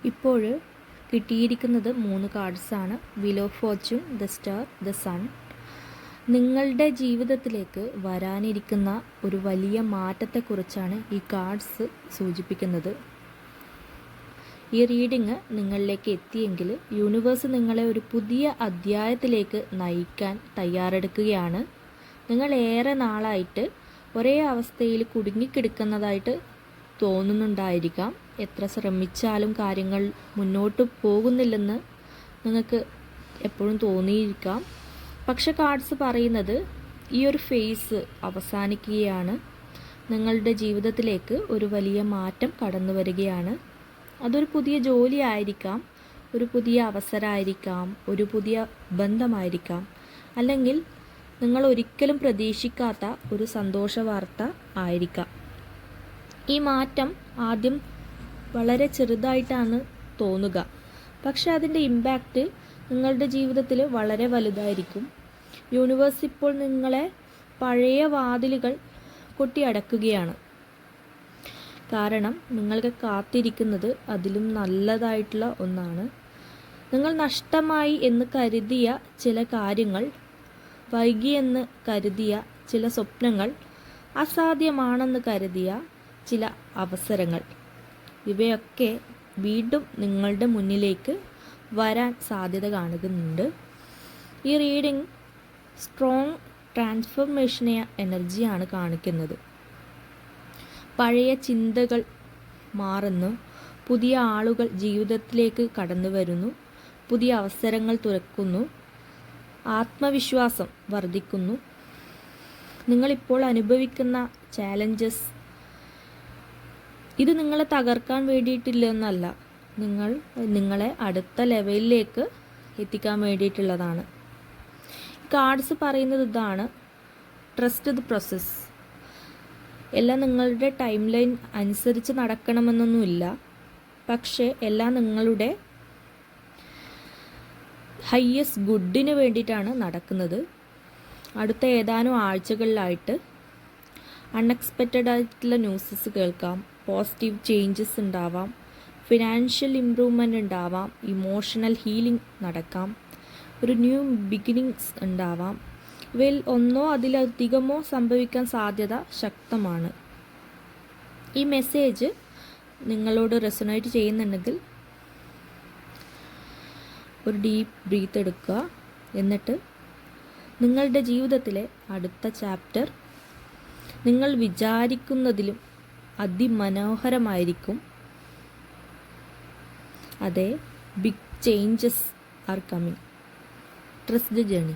ഇപ്പോൾ കിട്ടിയിരിക്കുന്നത് 3 കാർഡ്സാണ്. Wheel of fortune, the star, the sun. നിങ്ങളുടെ ജീവിതത്തിലേക്ക് വരാനിരിക്കുന്ന ഒരു വലിയ മാറ്റത്തെക്കുറിച്ചാണ് ഈ കാർഡ്സ് സൂചിപ്പിക്കുന്നത്. ഈ റീഡിങ് നിങ്ങളിലേക്ക് എത്തിയെങ്കിൽ യൂണിവേഴ്സ് നിങ്ങളെ ഒരു പുതിയ അധ്യായത്തിലേക്ക് നയിക്കാൻ തയ്യാറെടുക്കുകയാണ്. നിങ്ങൾ ഏറെ നാളായിട്ട് ഒരേ അവസ്ഥയിൽ കുടുങ്ങിക്കിടക്കുന്നതായിട്ട് തോന്നുന്നുണ്ടായിരിക്കാം. എത്ര ശ്രമിച്ചാലും കാര്യങ്ങൾ മുന്നോട്ട് പോകുന്നില്ലെന്ന് നിങ്ങൾക്ക് എപ്പോഴും തോന്നിയിരിക്കാം. പക്ഷെ കാർഡ്സ് പറയുന്നത് ഈ ഒരു ഫേസ് അവസാനിക്കുകയാണ്. നിങ്ങളുടെ ജീവിതത്തിലേക്ക് ഒരു വലിയ മാറ്റം കടന്നു വരികയാണ്. അതൊരു പുതിയ ജോലി ആയിരിക്കാം, ഒരു പുതിയ അവസരമായിരിക്കാം, ഒരു പുതിയ ബന്ധമായിരിക്കാം, അല്ലെങ്കിൽ നിങ്ങൾ ഒരിക്കലും പ്രതീക്ഷിക്കാത്ത ഒരു സന്തോഷ വാർത്ത ആയിരിക്കാം. ഈ മാറ്റം ആദ്യം വളരെ ചെറുതായിട്ടാണ് തോന്നുക, പക്ഷെ അതിൻ്റെ ഇമ്പാക്റ്റ് നിങ്ങളുടെ ജീവിതത്തിൽ വളരെ വലുതായിരിക്കും. യൂണിവേഴ്സ് ഇപ്പോൾ നിങ്ങളെ പഴയ വാതിലുകൾ കൊട്ടിയടക്കുകയാണ്. കാരണം നിങ്ങൾക്ക് കാത്തിരിക്കുന്നത് അതിലും നല്ലതായിട്ടുള്ള ഒന്നാണ്. നിങ്ങൾ നഷ്ടമായി എന്ന് കരുതിയ ചില കാര്യങ്ങൾ, വൈകിയെന്ന് കരുതിയ ചില സ്വപ്നങ്ങൾ, അസാധ്യമാണെന്ന് കരുതിയ ചില അവസരങ്ങൾ, ഇവയൊക്കെ വീണ്ടും നിങ്ങളുടെ മുന്നിലേക്ക് വരാൻ സാധ്യത കാണുന്നുണ്ട്. ഈ റീഡിംഗ് സ്ട്രോങ് ട്രാൻസ്ഫോർമേഷൻ എനർജിയാണ് കാണിക്കുന്നത്. പഴയ ചിന്തകൾ മാറുന്നു, പുതിയ ആളുകൾ ജീവിതത്തിലേക്ക് കടന്നു വരുന്നു, പുതിയ അവസരങ്ങൾ തുറക്കുന്നു, ആത്മവിശ്വാസം വർദ്ധിക്കുന്നു. നിങ്ങളിപ്പോൾ അനുഭവിക്കുന്ന ചാലഞ്ചസ് ഇത് നിങ്ങളെ തകർക്കാൻ വേണ്ടിയിട്ടില്ലെന്നല്ല, നിങ്ങളെ അടുത്ത ലെവലിലേക്ക് എത്തിക്കാൻ വേണ്ടിയിട്ടുള്ളതാണ്. കാർഡ്സ് പറയുന്നത് ഇതാണ്: ട്രസ്റ്റ് ദ പ്രോസസ്സ്. എല്ലാം നിങ്ങളുടെ ടൈം ലൈൻ അനുസരിച്ച് നടക്കണമെന്നൊന്നുമില്ല, പക്ഷേ എല്ലാം നിങ്ങളുടെ ഹയ്യസ്റ്റ് ഗുഡിന് വേണ്ടിയിട്ടാണ് നടക്കുന്നത്. അടുത്ത ഏതാനും ആഴ്ചകളിലായിട്ട് അൺഎക്സ്പെക്റ്റഡ് ആയിട്ടുള്ള ന്യൂസസ് കേൾക്കാം, പോസിറ്റീവ് ചേഞ്ചസ് ഉണ്ടാവാം, ഫിനാൻഷ്യൽ ഇംപ്രൂവ്മെൻ്റ് ഉണ്ടാവാം, ഇമോഷണൽ ഹീലിംഗ് നടക്കാം, ഒരു ന്യൂ ബിഗിനിങ്സ് ഉണ്ടാവാം. ഇവയിൽ ഒന്നോ അതിലധികമോ സംഭവിക്കാൻ സാധ്യത ശക്തമാണ്. ഈ മെസ്സേജ് നിങ്ങളോട് റെസൊനേറ്റ് ചെയ്യുന്നുണ്ടെങ്കിൽ ഒരു ഡീപ്പ് ബ്രീത്ത് എടുക്കുക. എന്നിട്ട് നിങ്ങളുടെ ജീവിതത്തിലെ അടുത്ത ചാപ്റ്റർ നിങ്ങൾ വിചാരിക്കുന്നതിലും അതിമനോഹരമായിരിക്കും. അതെ, big changes are coming. Trust the journey.